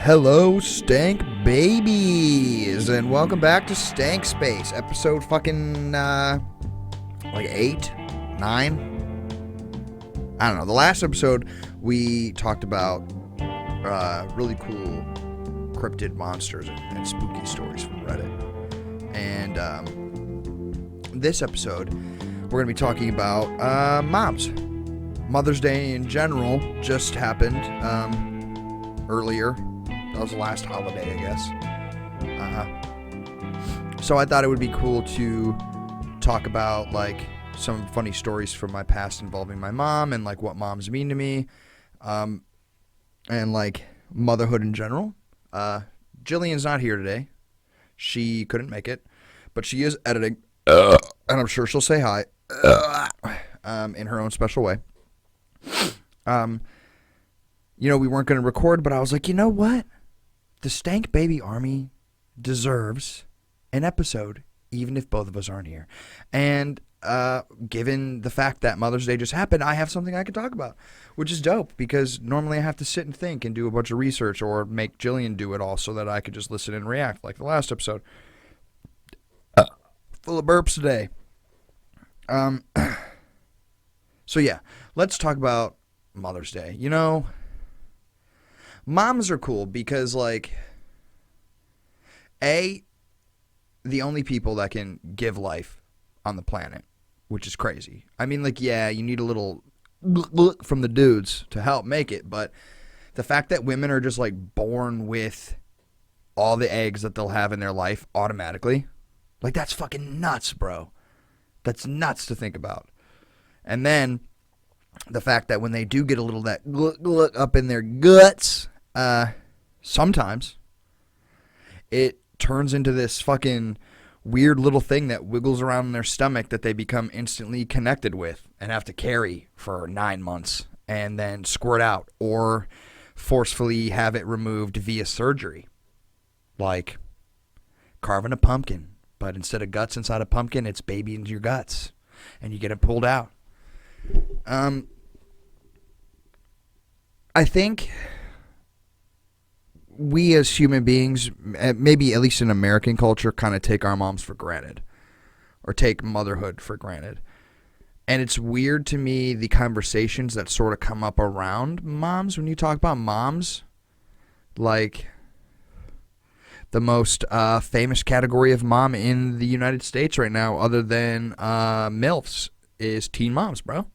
Hello, Stank babies, and welcome back to Stank Space, episode fucking, like 8, 9? I don't know. The last episode, we talked about, really cool cryptid monsters and spooky stories from Reddit. And, this episode, we're going to be talking about, moms. Mother's Day in general just happened, earlier. That was the last holiday, I guess. So I thought it would be cool to talk about, like, some funny stories from my past involving my mom and, like, what moms mean to me, and, like, motherhood in general. Jillian's not here today. She couldn't make it, but she is editing, and I'm sure she'll say hi, in her own special way. We weren't going to record, but I was like, you know what? The Stank Baby Army deserves an episode, even if both of us aren't here. And given the fact that Mother's Day just happened, I have something I can talk about, which is dope, because normally I have to sit and think and do a bunch of research or make Jillian do it all so that I could just listen and react like the last episode. Full of burps today. So yeah, let's talk about Mother's Day. You know, moms are cool because, like, the only people that can give life on the planet, which is crazy. I mean, like, yeah, you need a little from the dudes to help make it, but the fact that women are just, like, born with all the eggs that they'll have in their life automatically, like, that's fucking nuts, bro. That's nuts to think about. And then the fact that when they do get a little that up in their guts, sometimes it turns into this fucking weird little thing that wiggles around in their stomach that they become instantly connected with and have to carry for 9 months and then squirt out or forcefully have it removed via surgery. Like carving a pumpkin, but instead of guts inside a pumpkin, it's baby into your guts and you get it pulled out. I think we as human beings, maybe at least in American culture, kind of take our moms for granted or take motherhood for granted. And it's weird to me, the conversations that sort of come up around moms when you talk about moms. Like, the most famous category of mom in the United States right now, other than MILFs, is teen moms, bro.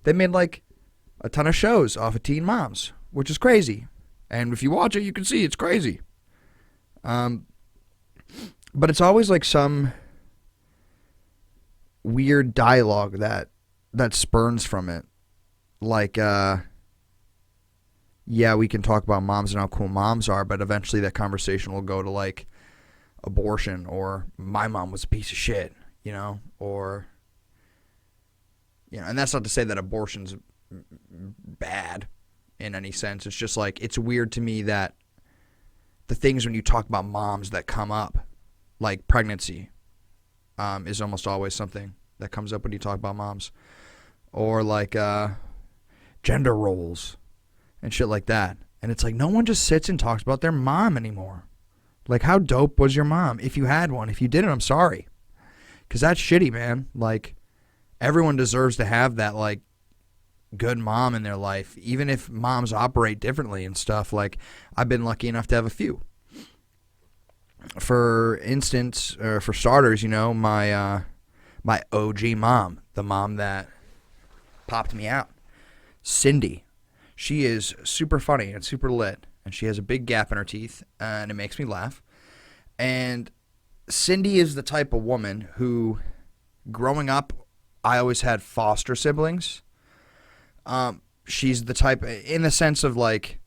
They made, like, a ton of shows off of teen moms, which is crazy. And if you watch it, you can see it's crazy. But it's always like some weird dialogue that spurns from it. Like, yeah, we can talk about moms and how cool moms are, but eventually that conversation will go to, like, abortion or my mom was a piece of shit, you know, or, you know, and that's not to say that abortion's bad in any sense. It's just like, it's weird to me that the things when you talk about moms that come up, like pregnancy, is almost always something that comes up when you talk about moms, or like gender roles and shit like that. And it's like, no one just sits and talks about their mom anymore. Like, how dope was your mom? If you had one. If you didn't, I'm sorry, because that's shitty, man. Like, everyone deserves to have that, like, good mom in their life, even if moms operate differently and stuff. Like, I've been lucky enough to have a few. For instance, or for starters, you know, my OG mom, the mom that popped me out, Cindy. She is super funny and super lit, and she has a big gap in her teeth, and it makes me laugh. And Cindy is the type of woman who, growing up, I always had foster siblings. She's the type, in the sense of, like,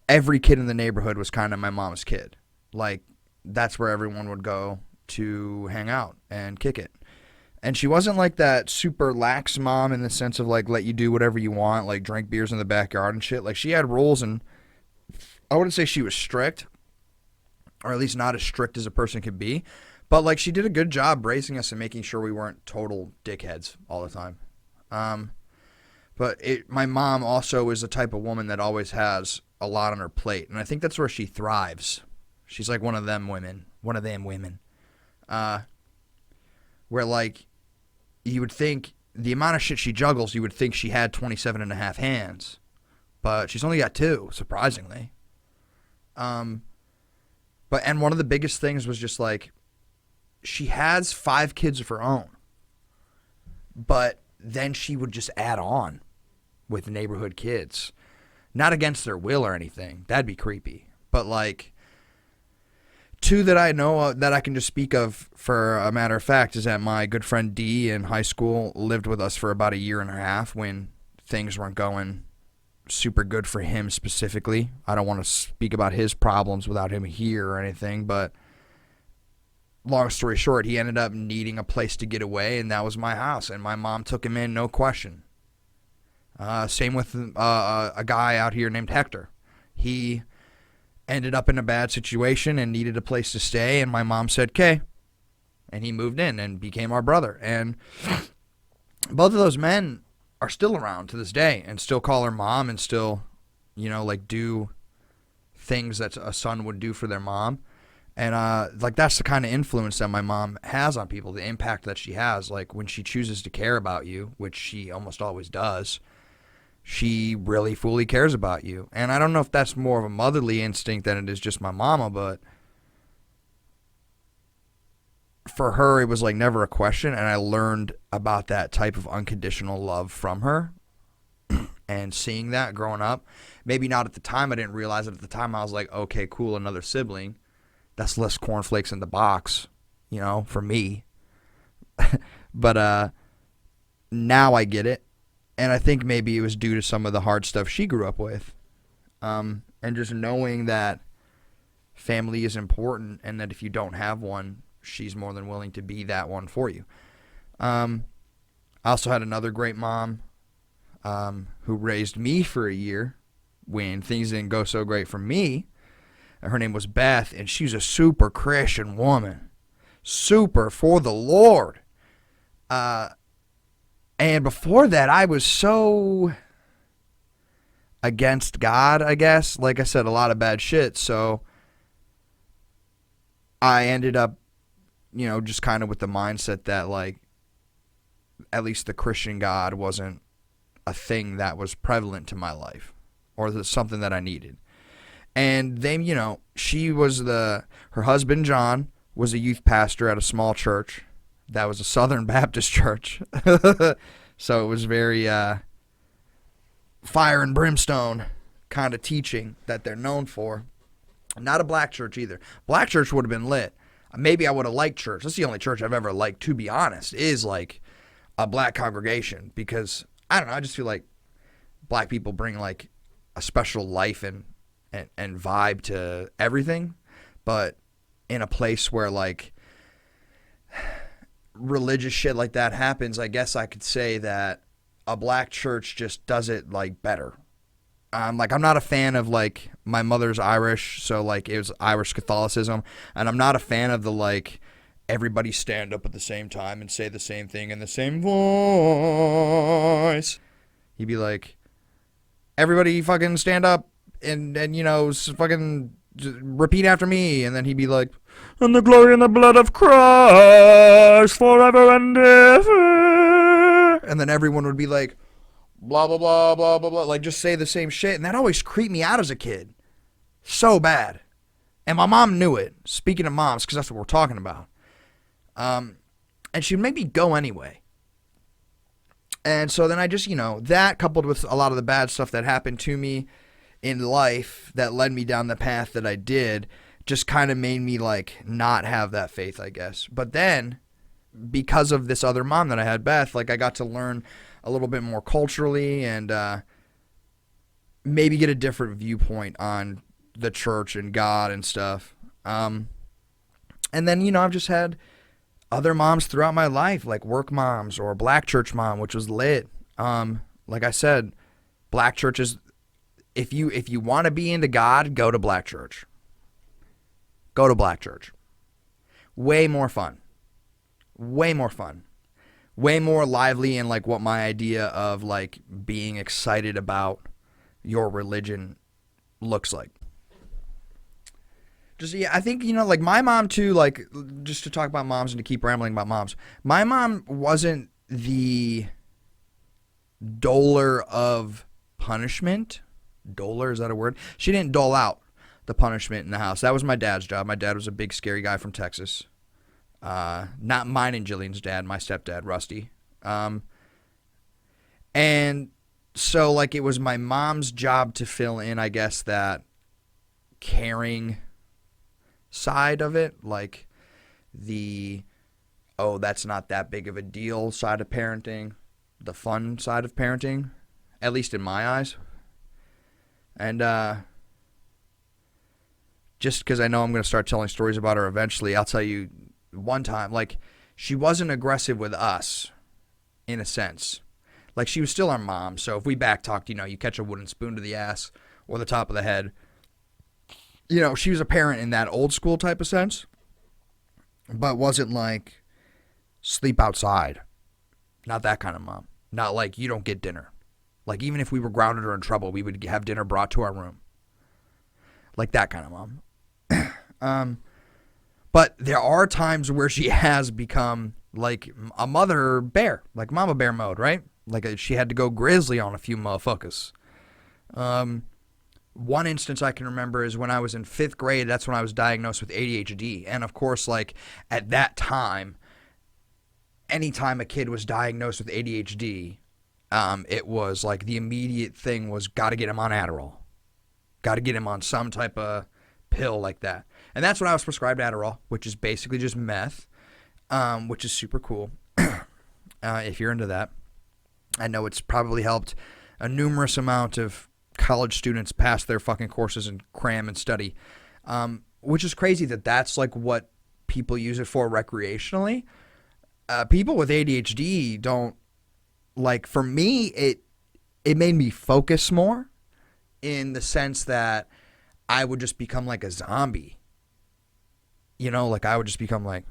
every kid in the neighborhood was kind of my mom's kid. Like, that's where everyone would go to hang out and kick it. And she wasn't like that super lax mom in the sense of, like, let you do whatever you want, like drink beers in the backyard and shit. Like, she had rules, and I wouldn't say she was strict, or at least not as strict as a person could be. But, like, she did a good job raising us and making sure we weren't total dickheads all the time. But my mom also is the type of woman that always has a lot on her plate, and I think that's where she thrives. She's like one of them women, where like you would think the amount of shit she juggles, you would think she had 27 and a half hands, but she's only got two, surprisingly. And one of the biggest things was just like she has 5 kids of her own, but then she would just add on with neighborhood kids. Not against their will or anything. That'd be creepy. But like 2 that I know that I can just speak of for a matter of fact is that my good friend D in high school lived with us for about a year and a half when things weren't going super good for him specifically. I don't want to speak about his problems without him here or anything, but long story short, he ended up needing a place to get away, and that was my house, and my mom took him in, no question. Same with a guy out here named Hector. He ended up in a bad situation and needed a place to stay, and my mom said, "'Kay," and he moved in and became our brother. And both of those men are still around to this day and still call her mom and still, like do things that a son would do for their mom. And like that's the kind of influence that my mom has on people, the impact that she has. Like when she chooses to care about you, which she almost always does, she really fully cares about you. And I don't know if that's more of a motherly instinct than it is just my mama, but for her, it was like never a question. And I learned about that type of unconditional love from her. And seeing that growing up, maybe not at the time, I didn't realize it at the time. I was like, okay, cool, another sibling. That's less cornflakes in the box, for me. But now I get it. And I think maybe it was due to some of the hard stuff she grew up with. And just knowing that family is important and that if you don't have one, she's more than willing to be that one for you. I also had another great mom who raised me for a year when things didn't go so great for me. Her name was Beth, and she's a super Christian woman. Super for the Lord. And before that, I was so against God, I guess. Like I said, a lot of bad shit. So I ended up, just kind of with the mindset that, like, at least the Christian God wasn't a thing that was prevalent to my life or something that I needed. And then, she was her husband, John, was a youth pastor at a small church. That was a Southern Baptist church. So it was very fire and brimstone kind of teaching that they're known for. Not a black church either. Black church would have been lit. Maybe I would have liked church. That's the only church I've ever liked, to be honest, is like a black congregation. Because, I don't know, I just feel like black people bring like a special life and vibe to everything. But in a place where like religious shit like that happens, I guess I could say that a black church just does it like better. Like I'm not a fan of like my mother's Irish, so like it was Irish Catholicism, and I'm not a fan of the like everybody stand up at the same time and say the same thing in the same voice. He'd be like, everybody fucking stand up and fucking repeat after me, and then he'd be like, and the glory and the blood of Christ forever and ever, and then everyone would be like, blah blah blah blah blah blah, like just say the same shit, and that always creeped me out as a kid, so bad. And my mom knew it. Speaking of moms, because that's what we're talking about, and she'd make me go anyway. And so then I just, that coupled with a lot of the bad stuff that happened to me in life that led me down the path that I did, just kind of made me like not have that faith, I guess. But then because of this other mom that I had, Beth, like I got to learn a little bit more culturally and maybe get a different viewpoint on the church and God and stuff. And then, I've just had other moms throughout my life, like work moms or black church mom, which was lit. Like I said, black churches, if you want to be into God, go to black church. Go to black church. Way more fun. Way more fun. way more lively in like what my idea of like being excited about your religion looks like. Just, yeah, I think, like my mom too, like, just to talk about moms and to keep rambling about moms, my mom wasn't the doler of punishment. Doler, is that a word? She didn't dole out the punishment in the house. That was my dad's job. My dad was a big scary guy from Texas. Not mine and Jillian's dad, my stepdad, Rusty. And so like it was my mom's job to fill in, I guess, that caring side of it, like the, oh, that's not that big of a deal side of parenting, the fun side of parenting, at least in my eyes. And just because I know I'm going to start telling stories about her eventually, I'll tell you one time, like, she wasn't aggressive with us, in a sense. Like, she was still our mom, so if we back-talked, you catch a wooden spoon to the ass or the top of the head. She was a parent in that old school type of sense, but wasn't like, sleep outside. Not that kind of mom. Not like, you don't get dinner. Like, even if we were grounded or in trouble, we would have dinner brought to our room. Like that kind of mom. But there are times where she has become like a mother bear, like mama bear mode, right? Like she had to go grizzly on a few motherfuckers. One instance I can remember is when I was in 5th grade. That's when I was diagnosed with ADHD. And of course, like at that time, anytime a kid was diagnosed with ADHD, it was like the immediate thing was got to get him on Adderall. Got to get him on some type of pill like that. And that's when I was prescribed Adderall, which is basically just meth, which is super cool if you're into that. I know it's probably helped a numerous amount of college students pass their fucking courses and cram and study, which is crazy that that's like what people use it for recreationally. People with ADHD don't, like, for me, it made me focus more in the sense that I would just become like a zombie. Like I would just become like,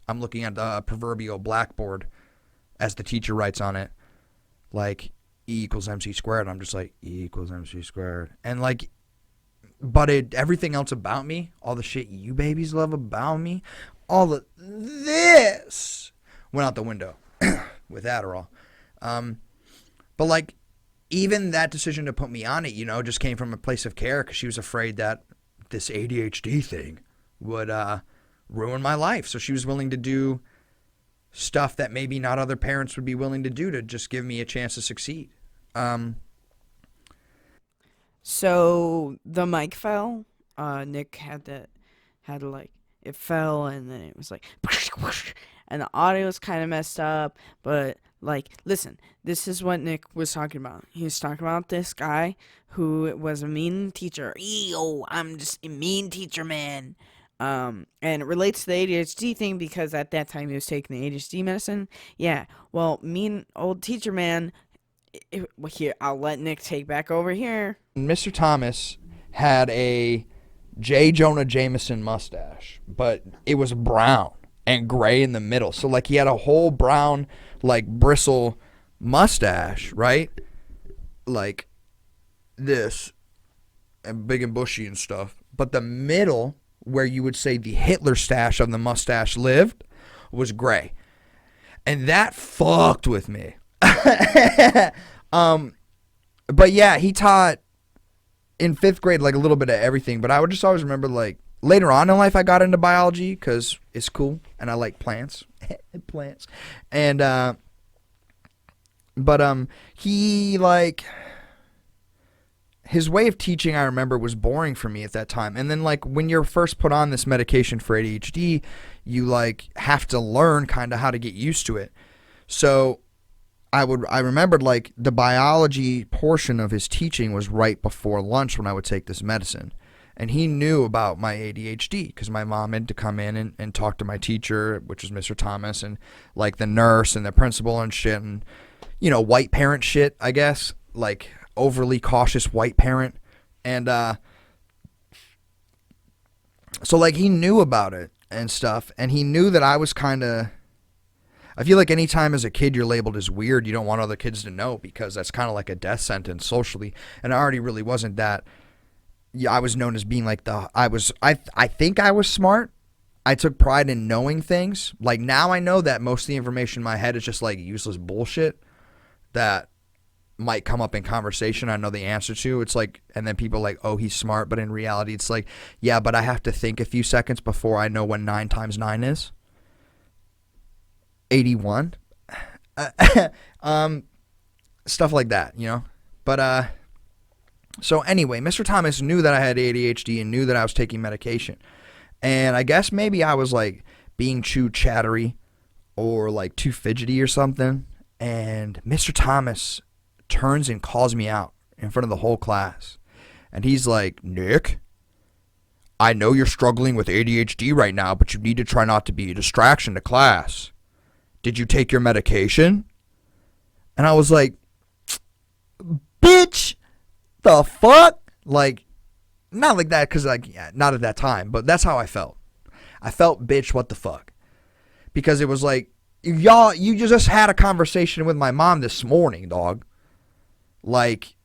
I'm looking at the proverbial blackboard as the teacher writes on it, like E equals MC squared. I'm just like, E equals MC squared. And like, but everything else about me, all the shit you babies love about me, all of this went out the window with Adderall. But like, even that decision to put me on it, just came from a place of care because she was afraid that this ADHD thing would ruin my life. So she was willing to do stuff that maybe not other parents would be willing to do to just give me a chance to succeed. So the mic fell. Nick had to like, it fell and then it was like, and the audio was kind of messed up. But like, listen, this is what Nick was talking about. He was talking about this guy who was a mean teacher. Yo, I'm just a mean teacher, man. And it relates to the ADHD thing because at that time he was taking the ADHD medicine. Yeah, well, mean old teacher man. Here, I'll let Nick take back over here. Mr. Thomas had a J. Jonah Jameson mustache, but it was brown and gray in the middle. So like he had a whole brown, like bristle mustache, right? Like this, and big and bushy and stuff. But the middle, where you would say the Hitler stash of the mustache lived, was gray. And that fucked with me. But yeah, he taught in 5th grade like a little bit of everything, but I would just always remember like later on in life I got into biology because it's cool and I like plants. Plants. And but he like, his way of teaching, I remember, was boring for me at that time. And then like when you're first put on this medication for ADHD, you like have to learn kind of how to get used to it. So I remembered like the biology portion of his teaching was right before lunch when I would take this medicine. And he knew about my ADHD because my mom had to come in and talk to my teacher, which was Mr. Thomas, and like the nurse and the principal and shit, and white parent shit, I guess, like overly cautious white parent. And so like he knew about it. and stuff. And he knew that I was kind of, I feel like anytime as a kid you're labeled as weird, you don't want other kids to know because that's kind of like a death sentence socially. And I already really wasn't that. Yeah, I was known as being like I think I was smart. I took pride in knowing things. Like now I know that most of the information in my head is just like useless bullshit that might come up in conversation. I know the answer to. It's like, and then people are like, oh, he's smart. But in reality, it's like, yeah, but I have to think a few seconds before I know what 9 times 9 is. 81. Stuff like that, you know? But, so anyway, Mr. Thomas knew that I had ADHD and knew that I was taking medication. And I guess maybe I was like being too chattery or like too fidgety or something. And Mr. Thomas turns and calls me out in front of the whole class. And he's like, Nick, I know you're struggling with ADHD right now, but you need to try not to be a distraction to class. Did you take your medication? And I was like, bitch, the fuck? Like, not like that, because like, yeah, not at that time, but that's how I felt. I felt, bitch, what the fuck? Because it was like, y'all, you just had a conversation with my mom this morning, dog. Like,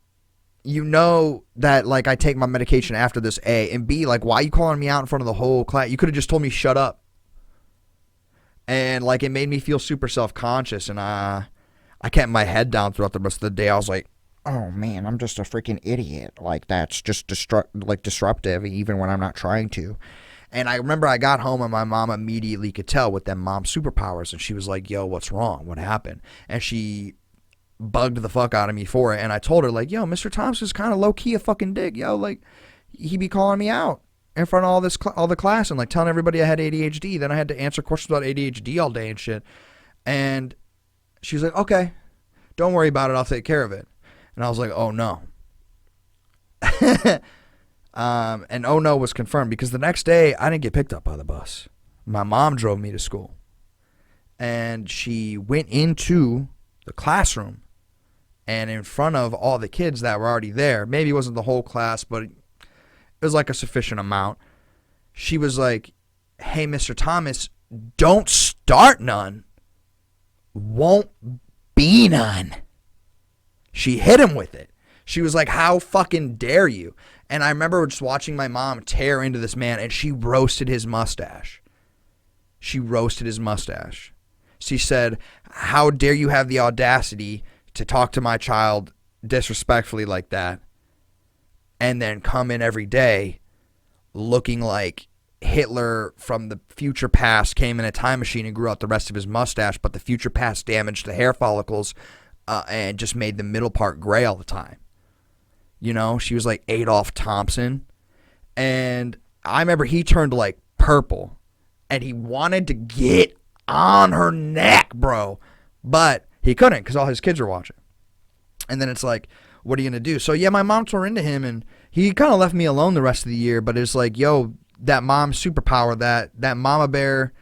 you know that, like, I take my medication after this, A. And B, like, why are you calling me out in front of the whole class? You could have just told me shut up. And, like, it made me feel super self-conscious. And I kept my head down throughout the rest of the day. I was like, oh, man, I'm just a freaking idiot. Like, that's just disruptive, even when I'm not trying to. And I remember I got home and my mom immediately could tell with them mom superpowers. And she was like, yo, what's wrong? What happened? And she bugged the fuck out of me for it. And I told her, like, yo, Mr. Thompson's kind of low-key a fucking dick. Yo, like, he be calling me out in front of all the class and, like, telling everybody I had ADHD. Then I had to answer questions about ADHD all day and shit. And she was like, okay, don't worry about it. I'll take care of it. And I was like, oh, no. And oh, no was confirmed because the next day I didn't get picked up by the bus. My mom drove me to school. And she went into the classroom and in front of all the kids that were already there, maybe it wasn't the whole class, but it was like a sufficient amount. She was like, hey, Mr. Thomas, don't start none. Won't be none. She hit him with it. She was like, how fucking dare you? And I remember just watching my mom tear into this man, and she roasted his mustache. She roasted his mustache. She said, how dare you have the audacity to talk to my child disrespectfully like that and then come in every day looking like Hitler from the future past came in a time machine and grew out the rest of his mustache, but the future past damaged the hair follicles and just made the middle part gray all the time. You know, she was like Adolf Thompson. And I remember he turned like purple and he wanted to get on her neck, bro. But he couldn't because all his kids were watching. And then it's like, what are you going to do? So, yeah, my mom tore into him and he kind of left me alone the rest of the year. But it's like, yo, that mom superpower, that mama bear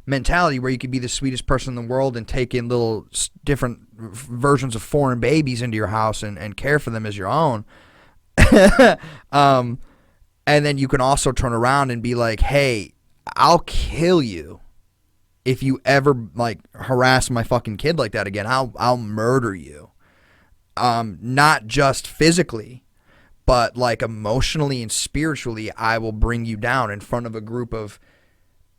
mentality where you could be the sweetest person in the world and take in little different versions of foreign babies into your house and care for them as your own. And then you can also turn around and be like, hey, I'll kill you if you ever like harass my fucking kid like that again. I'll murder you. Not just physically, but like emotionally and spiritually, I will bring you down in front of a group of,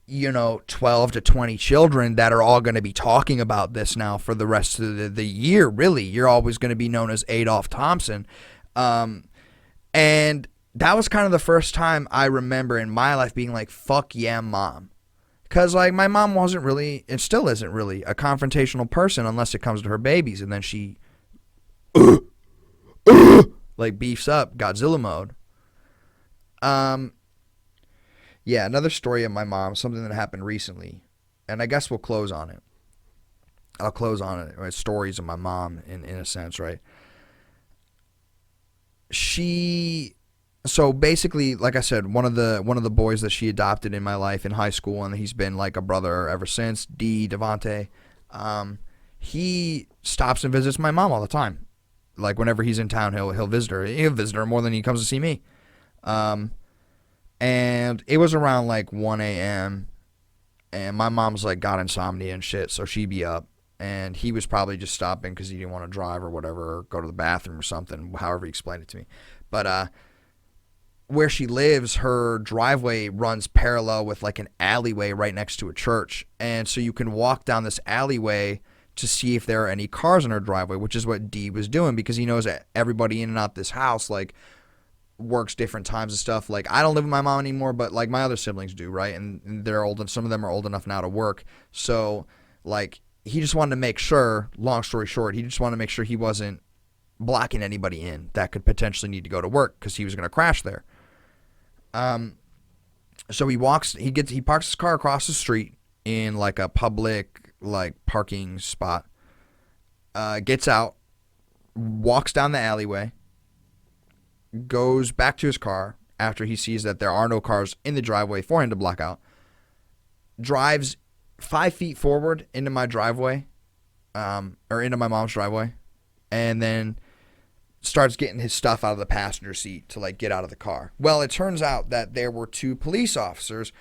12 to 20 children that are all going to be talking about this now for the rest of the year. Really, you're always going to be known as Adolf Thompson. And that was kind of the first time I remember in my life being like, fuck yeah, mom. Because like my mom wasn't really, and still isn't really, a confrontational person unless it comes to her babies. And then she like beefs up Godzilla mode. Yeah, another story of my mom, something that happened recently. And I guess we'll close on it. I'll close on it. Right? Stories of my mom in a sense, right? So basically, like I said, one of the boys that she adopted in my life in high school, and he's been like a brother ever since, Devontae, he stops and visits my mom all the time. Like whenever he's in town, he'll visit her. He'll visit her more than he comes to see me. And it was around like 1 a.m. and my mom's like got insomnia and shit, so she'd be up. And he was probably just stopping because he didn't want to drive or whatever, or go to the bathroom or something, however he explained it to me. But where she lives, her driveway runs parallel with like an alleyway right next to a church. And so you can walk down this alleyway to see if there are any cars in her driveway, which is what D was doing, because he knows that everybody in and out this house like works different times and stuff. Like, I don't live with my mom anymore, but like my other siblings do, right? And they're old, and some of them are old enough now to work. So like, he just wanted to make sure, long story short, he just wanted to make sure he wasn't blocking anybody in that could potentially need to go to work, because he was going to crash there. So he parks his car across the street in like a public like parking spot, gets out, walks down the alleyway, goes back to his car after he sees that there are no cars in the driveway for him to block out, drives 5 feet forward into my driveway, or into my mom's driveway, and then starts getting his stuff out of the passenger seat to like get out of the car. Well, it turns out that there were 2 police officers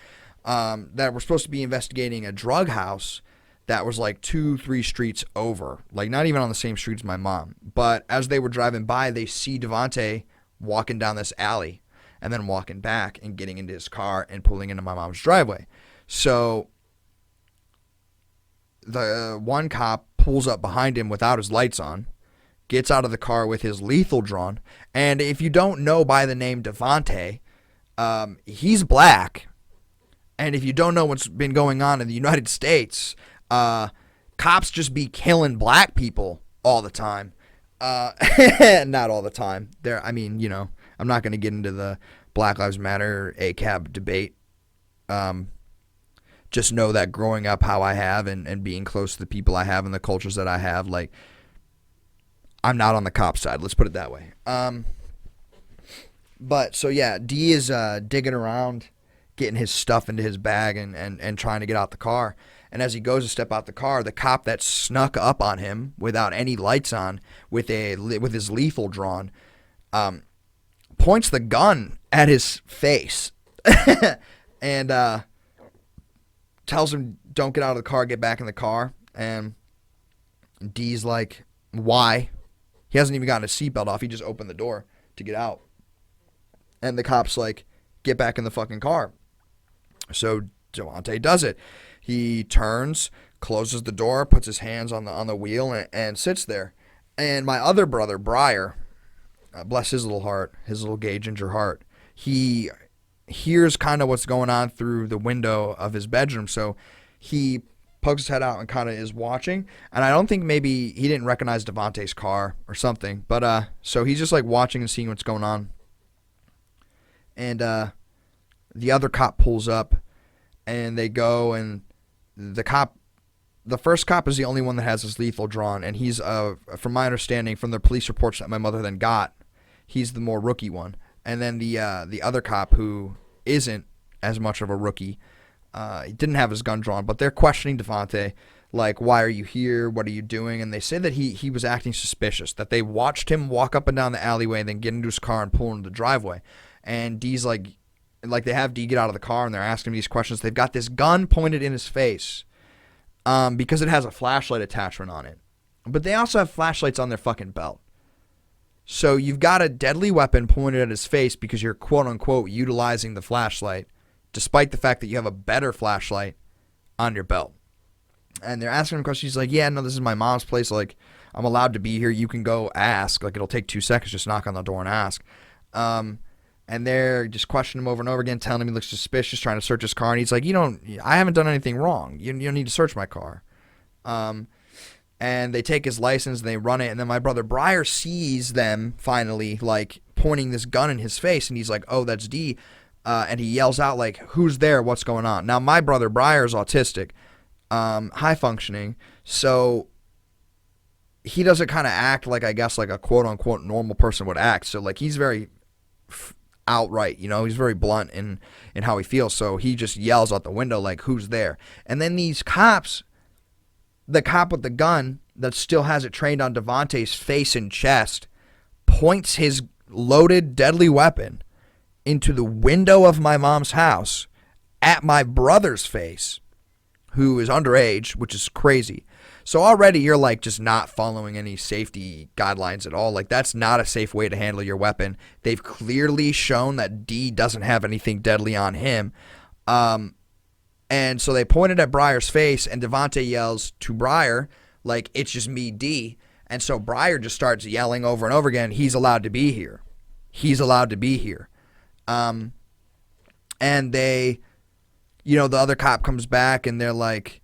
that were supposed to be investigating a drug house that was like 2-3 streets over, like not even on the same street as my mom. But as they were driving by, they see Devontae walking down this alley and then walking back and getting into his car and pulling into my mom's driveway. So the one cop pulls up behind him without his lights on, gets out of the car with his lethal drawn. And if you don't know by the name Devontae, he's black. And if you don't know what's been going on in the United States, cops just be killing black people all the time. Not all the time. I mean, you know, I'm not going to get into the Black Lives Matter ACAB debate. Just know that growing up how I have and being close to the people I have and the cultures that I have, like, I'm not on the cop side. Let's put it that way. But so yeah, D is digging around, getting his stuff into his bag and trying to get out the car. And as he goes to step out the car, the cop that snuck up on him without any lights on, with his lethal drawn, points the gun at his face and tells him, "Don't get out of the car. Get back in the car." And D's like, "Why?" He hasn't even gotten his seatbelt off. He just opened the door to get out. And the cop's like, "Get back in the fucking car." So Devontae does it. He turns, closes the door, puts his hands on the wheel, and sits there. And my other brother, Briar, bless his little heart, his little gay ginger heart, he hears kind of what's going on through the window of his bedroom. So he pokes his head out and kind of is watching. And I don't think, maybe he didn't recognize Devontae's car or something. But so he's just like watching and seeing what's going on. And the other cop pulls up, and they go, and the first cop is the only one that has his lethal drawn, and he's, from my understanding, from the police reports that my mother then got, he's the more rookie one. And then the other cop, who isn't as much of a rookie, he didn't have his gun drawn, but they're questioning Devontae, like, "Why are you here? What are you doing?" And they say that he was acting suspicious, that they watched him walk up and down the alleyway and then get into his car and pull into the driveway. And D's like they have D get out of the car, and they're asking him these questions. They've got this gun pointed in his face because it has a flashlight attachment on it. But they also have flashlights on their fucking belt. So you've got a deadly weapon pointed at his face because you're quote-unquote utilizing the flashlight, despite the fact that you have a better flashlight on your belt. And they're asking him questions. He's like, "Yeah, no, this is my mom's place. Like, I'm allowed to be here. You can go ask. Like, it'll take 2 seconds. Just knock on the door and ask." And they're just questioning him over and over again, telling him he looks suspicious, trying to search his car. And he's like, I haven't done anything wrong. You don't need to search my car. And they take his license and they run it. And then my brother Briar sees them finally, like, pointing this gun in his face. And he's like, "Oh, that's D." And he yells out, like, "Who's there? What's going on?" Now, my brother Briar is autistic, high functioning. So he doesn't kind of act like, I guess, like a quote unquote normal person would act. So, like, he's very outright, he's very blunt in how he feels. So he just yells out the window, like, "Who's there?" And then these cops, the cop with the gun that still has it trained on Devontae's face and chest, points his loaded deadly weapon into the window of my mom's house at my brother's face who is underage, which is crazy. So already you're like just not following any safety guidelines at all. Like that's not a safe way to handle your weapon. They've clearly shown that D doesn't have anything deadly on him. And so they pointed at Breyer's face, and Devontae yells to Breyer, like, it's just me, D. And so Breyer just starts yelling over and over again, he's allowed to be here. He's allowed to be here. And they, the other cop comes back, and they're like,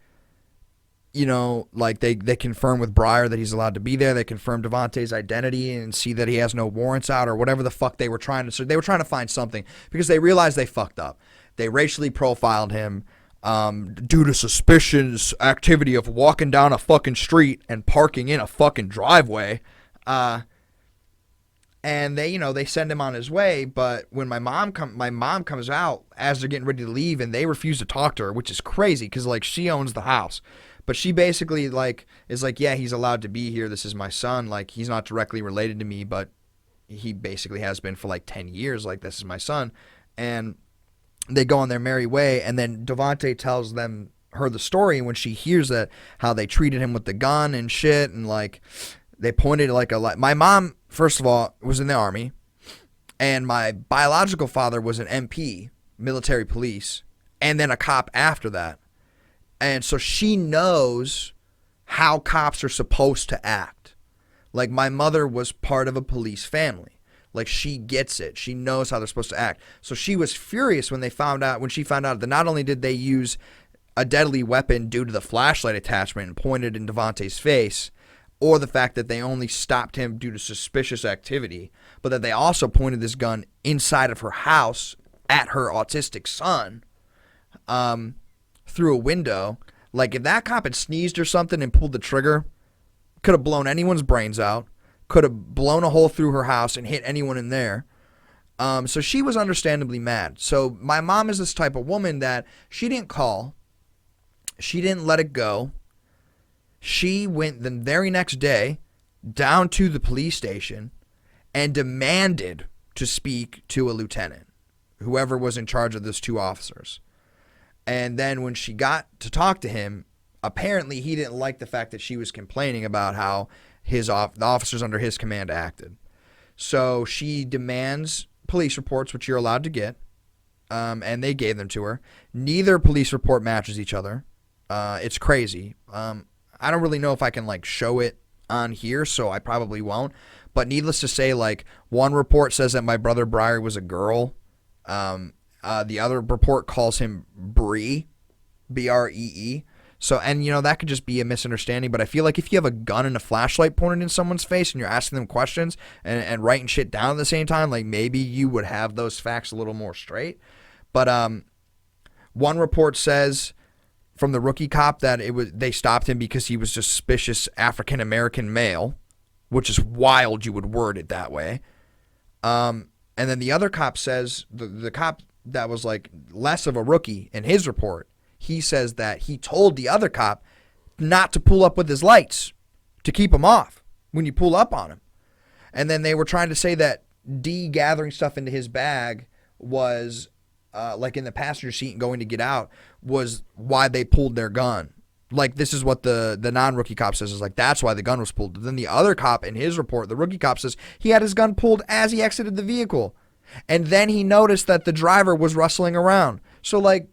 like they confirm with Breyer that he's allowed to be there. They confirm Devontae's identity and see that he has no warrants out or whatever the fuck they were trying to. So they were trying to find something because they realized they fucked up. They racially profiled him due to suspicious activity of walking down a fucking street and parking in a fucking driveway. And they send him on his way. But when my mom comes out as they're getting ready to leave, and they refuse to talk to her, which is crazy because like she owns the house. But she basically like is like, yeah, he's allowed to be here. This is my son. Like he's not directly related to me, but he basically has been for like 10 years. Like this is my son. And they go on their merry way. And then Devontae tells her the story. And when she hears that, how they treated him with the gun and shit. And like they pointed like my mom, first of all, was in the Army. And my biological father was an MP, military police. And then a cop after that. And so she knows how cops are supposed to act. Like my mother was part of a police family. Like she gets it. She knows how they're supposed to act. So she was furious when she found out that not only did they use a deadly weapon due to the flashlight attachment and pointed in Devontae's face, or the fact that they only stopped him due to suspicious activity, but that they also pointed this gun inside of her house at her autistic son. Through a window. Like if that cop had sneezed or something and pulled the trigger, could have blown anyone's brains out, could have blown a hole through her house and hit anyone in there. So she was understandably mad. So my mom is this type of woman that she didn't call, she didn't let it go. She went the very next day down to the police station and demanded to speak to a lieutenant, whoever was in charge of those two officers. And then when she got to talk to him, apparently he didn't like the fact that she was complaining about how the officers under his command acted. So she demands police reports, which you're allowed to get, and they gave them to her. Neither police report matches each other. It's crazy. I don't really know if I can like show it on here, so I probably won't. But needless to say, like one report says that my brother Breyer was a girl. The other report calls him Bree, Bree. So, and that could just be a misunderstanding, but I feel like if you have a gun and a flashlight pointed in someone's face and you're asking them questions and writing shit down at the same time, like maybe you would have those facts a little more straight. But one report says from the rookie cop that they stopped him because he was a suspicious African American male, which is wild you would word it that way. And then the other cop says, the cop that was like less of a rookie in his report, he says that he told the other cop not to pull up with his lights, to keep him off when you pull up on him. And then they were trying to say that D gathering stuff into his bag was like in the passenger seat and going to get out was why they pulled their gun. Like this is what the non-rookie cop says, is like that's why the gun was pulled. But then the other cop in his report, the rookie cop, says he had his gun pulled as he exited the vehicle. And then he noticed that the driver was rustling around. So like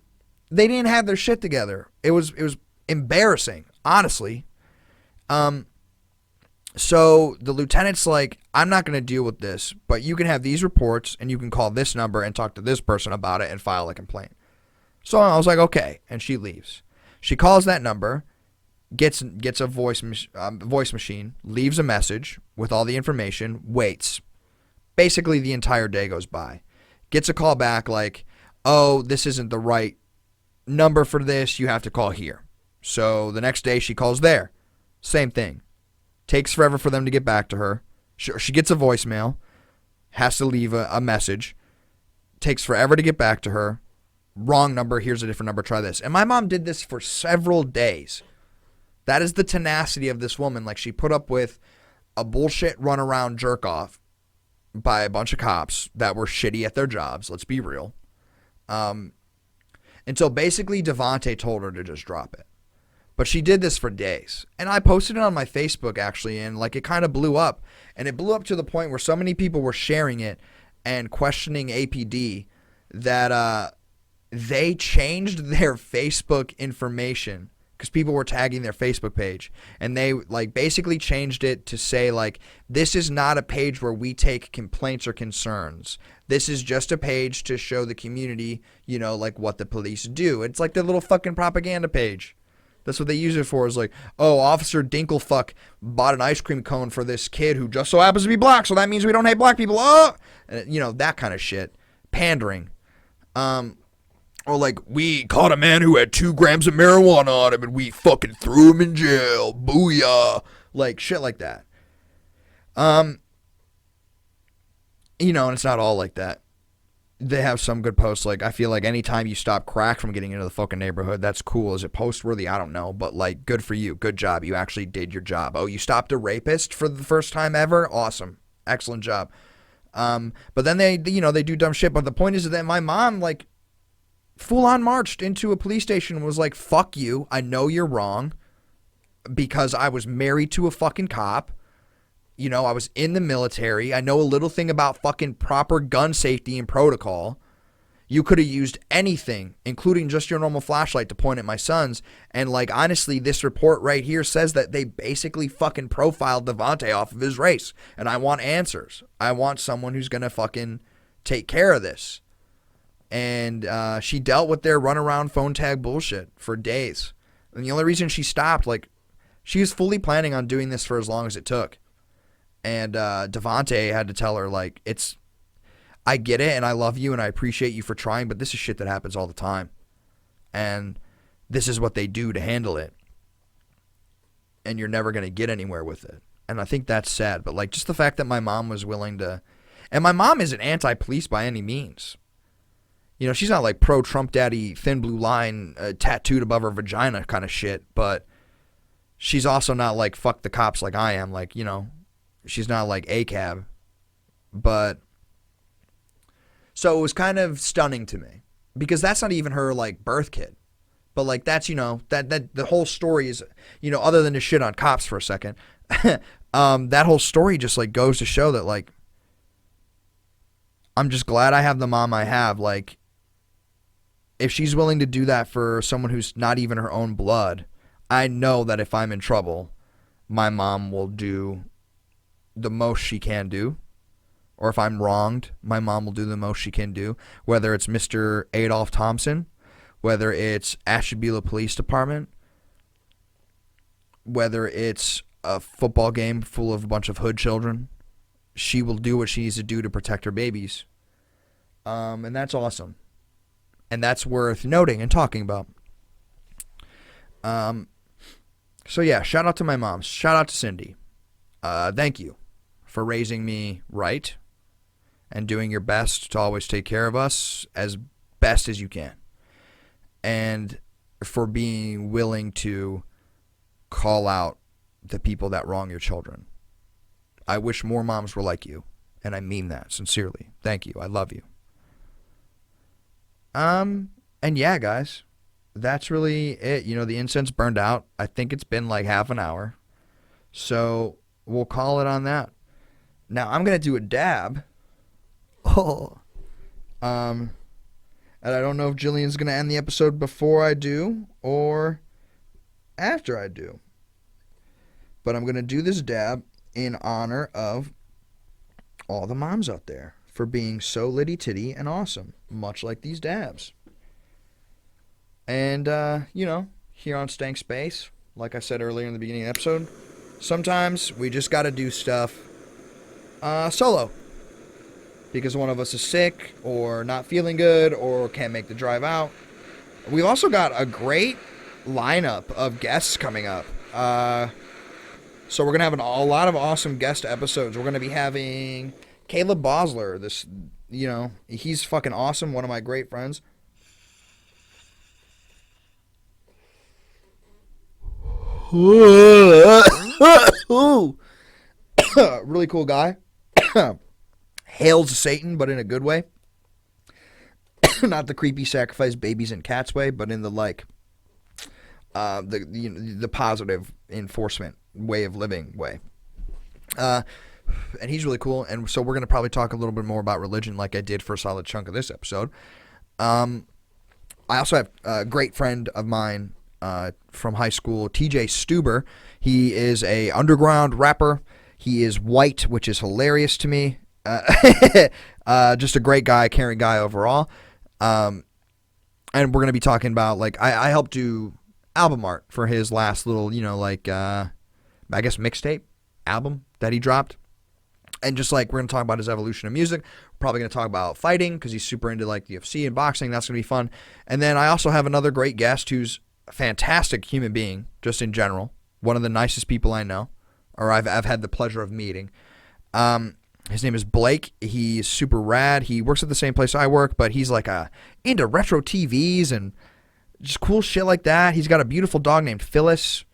they didn't have their shit together. It was embarrassing, honestly. So the lieutenant's like, I'm not going to deal with this, but you can have these reports and you can call this number and talk to this person about it and file a complaint. So I was like, okay. And she leaves. She calls that number, gets a voice machine, leaves a message with all the information, waits. Basically, the entire day goes by. Gets a call back like, oh, this isn't the right number for this. You have to call here. So the next day she calls there. Same thing. Takes forever for them to get back to her. She gets a voicemail. Has to leave a message. Takes forever to get back to her. Wrong number. Here's a different number. Try this. And my mom did this for several days. That is the tenacity of this woman. Like she put up with a bullshit runaround jerk off by a bunch of cops that were shitty at their jobs. Let's be real. And until basically Devontae told her to just drop it. But she did this for days. And I posted it on my Facebook, actually, and like it kind of blew up. And it blew up to the point where so many people were sharing it and questioning APD that they changed their Facebook information because people were tagging their Facebook page. And they like basically changed it to say like, this is not a page where we take complaints or concerns. This is just a page to show the community, you know, like what the police do. It's like their little fucking propaganda page. That's what they use it for, is like, oh, Officer Dinklefuck bought an ice cream cone for this kid who just so happens to be black, so that means we don't hate black people. Oh! And, you know, that kind of shit. Pandering. Or like, we caught a man who had 2 grams of marijuana on him and we fucking threw him in jail. Booyah. Like, shit like that. You know, and it's not all like that. They have some good posts. Like, I feel like anytime you stop crack from getting into the fucking neighborhood, that's cool. Is it post-worthy? I don't know. But, like, good for you. Good job. You actually did your job. Oh, you stopped a rapist for the first time ever? Awesome. Excellent job. But then they, you know, they do dumb shit. But the point is that my mom, like, full-on marched into a police station and was like, fuck you. I know you're wrong because I was married to a fucking cop. You know, I was in the military. I know a little thing about fucking proper gun safety and protocol. You could have used anything, including just your normal flashlight, to point at my sons. And, like, honestly, this report right here says that they basically fucking profiled Devontae off of his race. And I want answers. I want someone who's going to fucking take care of this. And she dealt with their runaround phone tag bullshit for days. And the only reason she stopped, like, she was fully planning on doing this for as long as it took. And Devontae had to tell her, like, I get it and I love you and I appreciate you for trying, but this is shit that happens all the time. And this is what they do to handle it. And you're never going to get anywhere with it. And I think that's sad. But, like, just the fact that my mom was willing to... And my mom isn't anti-police by any means. You know, she's not like pro-Trump daddy, thin blue line, tattooed above her vagina kind of shit. But she's also not like, fuck the cops like I am. Like, you know... She's not like ACAB, but so it was kind of stunning to me because that's not even her like birth kid, but like that's, you know, that the whole story is, you know, other than to shit on cops for a second, that whole story just like goes to show that like, I'm just glad I have the mom I have. Like, if she's willing to do that for someone who's not even her own blood, I know that if I'm in trouble, my mom will do the most she can do. Or if I'm wronged, my mom will do the most she can do. Whether it's Mr. Adolph Thompson, whether it's Ashtabula Police Department, whether it's a football game full of a bunch of hood children, she will do what she needs to do to protect her babies. And that's awesome. And that's worth noting and talking about. So yeah, shout out to my mom. Shout out to Cindy. Thank you for raising me right and doing your best to always take care of us as best as you can. And for being willing to call out the people that wrong your children. I wish more moms were like you, and I mean that sincerely. Thank you. I love you. And yeah, guys, that's really it. You know, the incense burned out. I think it's been like half an hour. So we'll call it on that. Now I'm going to do a dab. Oh. And I don't know if Jillian's going to end the episode before I do or after I do. But I'm going to do this dab in honor of all the moms out there for being so litty-titty and awesome, much like these dabs. And, you know, here on Stank Space, like I said earlier in the beginning of the episode, sometimes we just got to do stuff solo. Because one of us is sick or not feeling good or can't make the drive out. We've also got a great lineup of guests coming up. So we're going to have a lot of awesome guest episodes. We're going to be having Caleb Bosler. This, you know, he's fucking awesome. One of my great friends. Really cool guy. Hails Satan, but in a good way. Not the creepy sacrifice babies and cats way, but in the like the positive enforcement way of living way. And he's really cool. And so we're gonna probably talk a little bit more about religion, like I did for a solid chunk of this episode. I also have a great friend of mine from high school, TJ Stuber. He is a underground rapper. He is white, which is hilarious to me. Just a great guy, caring guy overall. And we're going to be talking about, like, I helped do album art for his last little, I guess mixtape album that he dropped. And just like we're going to talk about his evolution of music. We're probably going to talk about fighting because he's super into like the UFC and boxing. That's going to be fun. And then I also have another great guest who's a fantastic human being, just in general. One of the nicest people I know, or I've had the pleasure of meeting. His name is Blake. He's super rad. He works at the same place I work, but he's like into retro TVs and just cool shit like that. He's got a beautiful dog named Phyllis,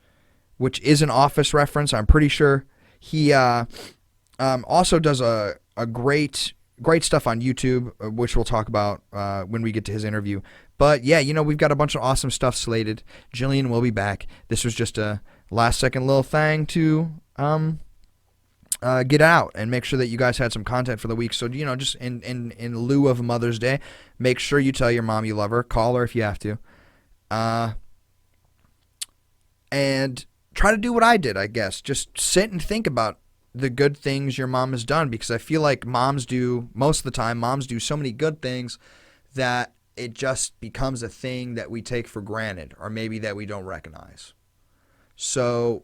which is an Office reference, I'm pretty sure. He also does a great stuff on YouTube, which we'll talk about when we get to his interview. But yeah, we've got a bunch of awesome stuff slated. Jillian will be back. This was just a last second little thing to get out and make sure that you guys had some content for the week. So, just in lieu of Mother's Day, make sure you tell your mom you love her. Call her if you have to. And try to do what I did, I guess. Just sit and think about the good things your mom has done, because I feel like most of the time, moms do so many good things that it just becomes a thing that we take for granted, or maybe that we don't recognize. So,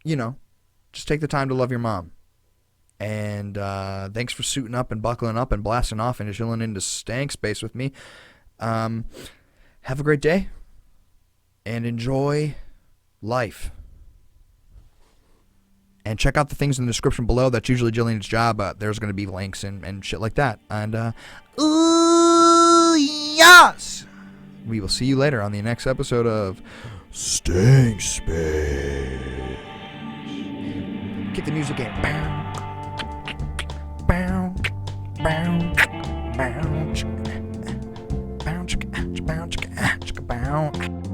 just take the time to love your mom. And thanks for suiting up and buckling up and blasting off and chilling into Stank space with me. Have a great day and enjoy life. And check out the things in the description below. That's usually Jillian's job. There's going to be links and shit like that. And, ooh, yes! We will see you later on the next episode of Stank Space. Kick the music in. Bow. Bow. Bow. Bow. Bow. Bow. Bow.